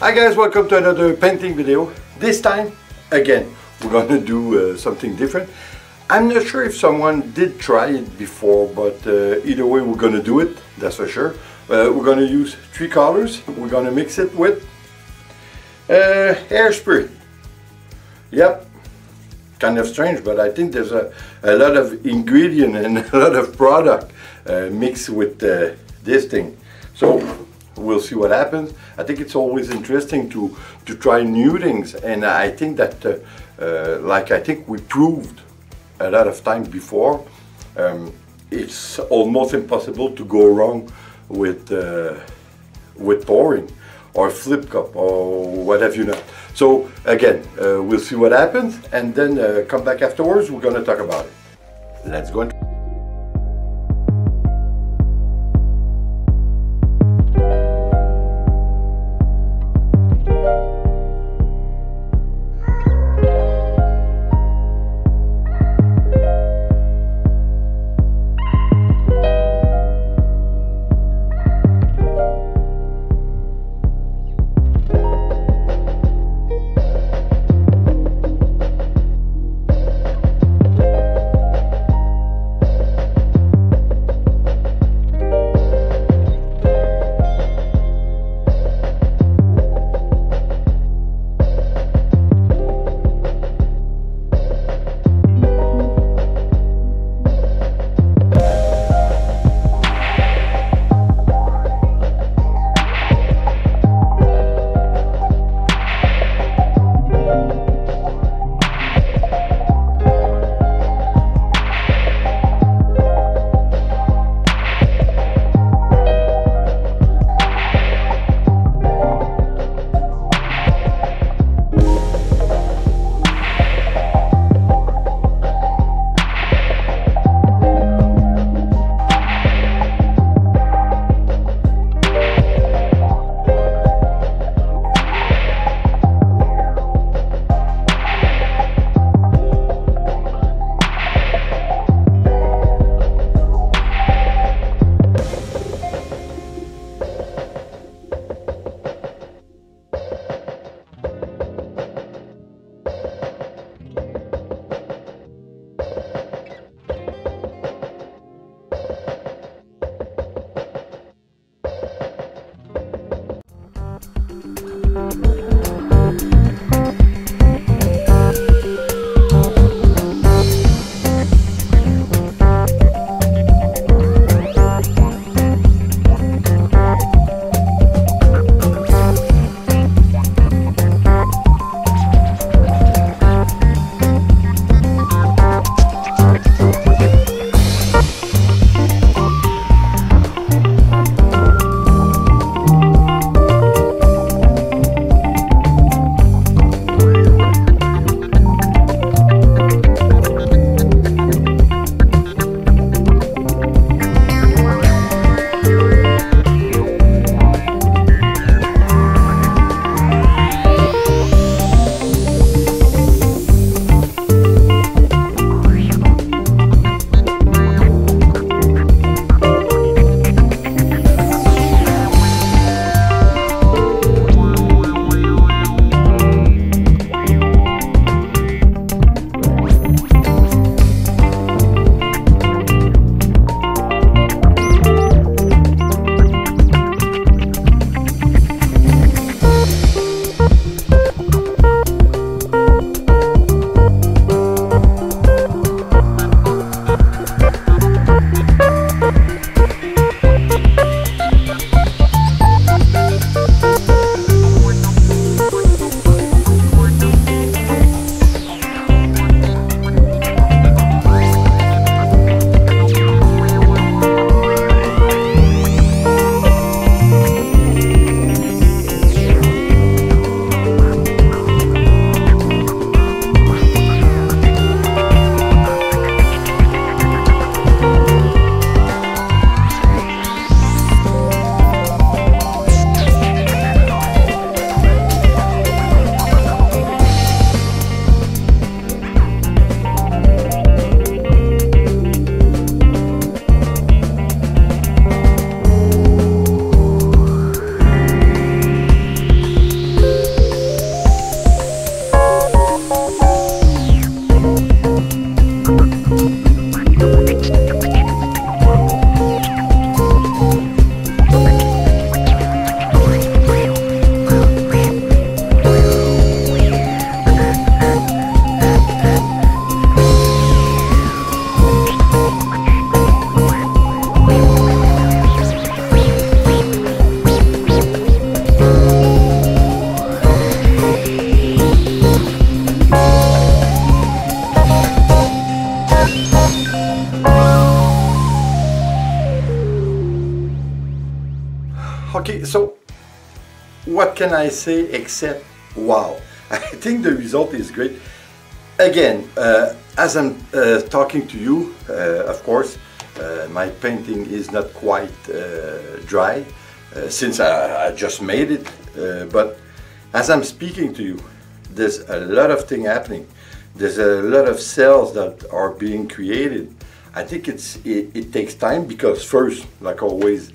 Hi guys, welcome to another painting video. This time, again, we're going to do something different. I'm not sure if someone did try it before, but either way we're going to do it, that's for sure. We're going to use 3 colors. We're going to mix it with hairspray. Yep, kind of strange, but I think there's a lot of ingredient and a lot of product mixed with this thing. So we'll see what happens. I think it's always interesting to try new things, and I think that like I think we proved a lot of times before, it's almost impossible to go wrong with pouring or flip cup or whatever, you know. So again, we'll see what happens, and then come back afterwards. We're going to talk about it. Let's go. Okay, so what can I say except wow? I think the result is great. Again, as I'm talking to you, of course, my painting is not quite dry since I just made it, but as I'm speaking to you, there's a lot of things happening. There's a lot of cells that are being created. I think it takes time because first, like always,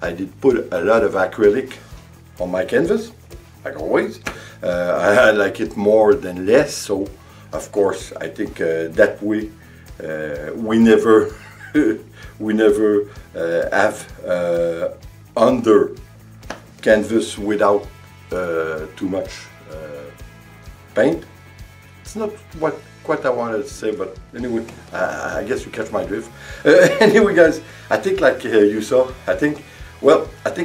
I did put a lot of acrylic on my canvas, like always. I like it more than less, so of course I think that way we never have under canvas without too much paint. It's not what I wanted to say, but anyway, I guess you catch my drift. Anyway, guys, I think like you saw, I think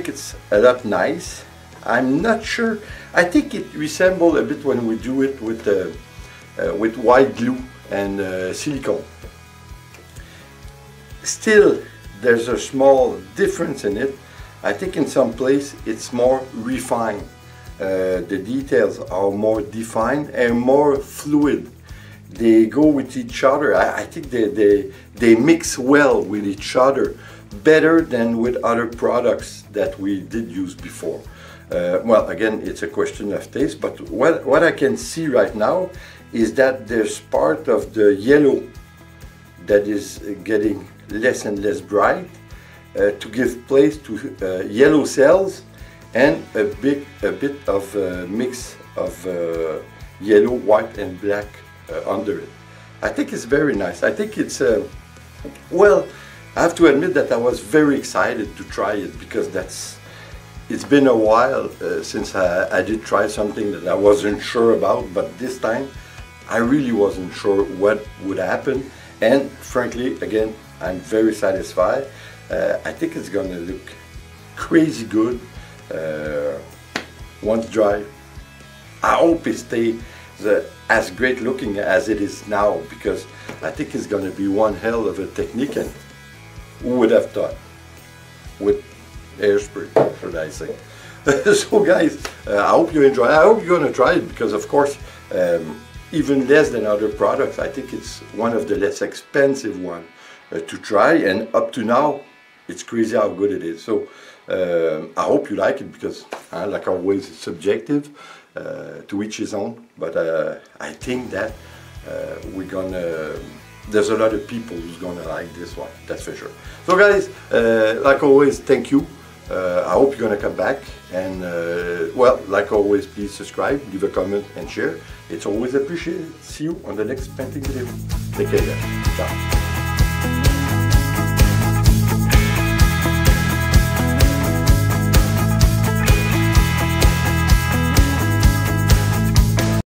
it's a lot nice. I'm not sure. I think it resembles a bit when we do it with white glue and silicone. Still, there's a small difference in it. I think in some place it's more refined. The details are more defined and more fluid. They go with each other. I think they mix well with each other, better than with other products that we did use before. Well, again, it's a question of taste, but what I can see right now is that there's part of the yellow that is getting less and less bright to give place to yellow cells and a bit of mix of yellow, white and black under it. I think it's very nice. I think it's, well, I have to admit that I was very excited to try it because it's been a while since I did try something that I wasn't sure about, but this time I really wasn't sure what would happen, and frankly, again, I'm very satisfied. I think it's gonna look crazy good once dry. I hope it stays as great looking as it is now, because I think it's gonna be one hell of a technique, and who would have thought with hairspray, should I say. So guys, I hope you enjoy. I hope you're gonna try it because of course even less than other products, I think it's one of the less expensive one to try, and up to now it's crazy how good it is. So I hope you like it because like always it's subjective, to each his own, but I think that there's a lot of people who's gonna like this one, that's for sure. So guys, like always, thank you. I hope you're gonna come back, and well, like always, please subscribe, leave a comment and share. It's always appreciated. See you on the next painting video. Take care guys. Ciao.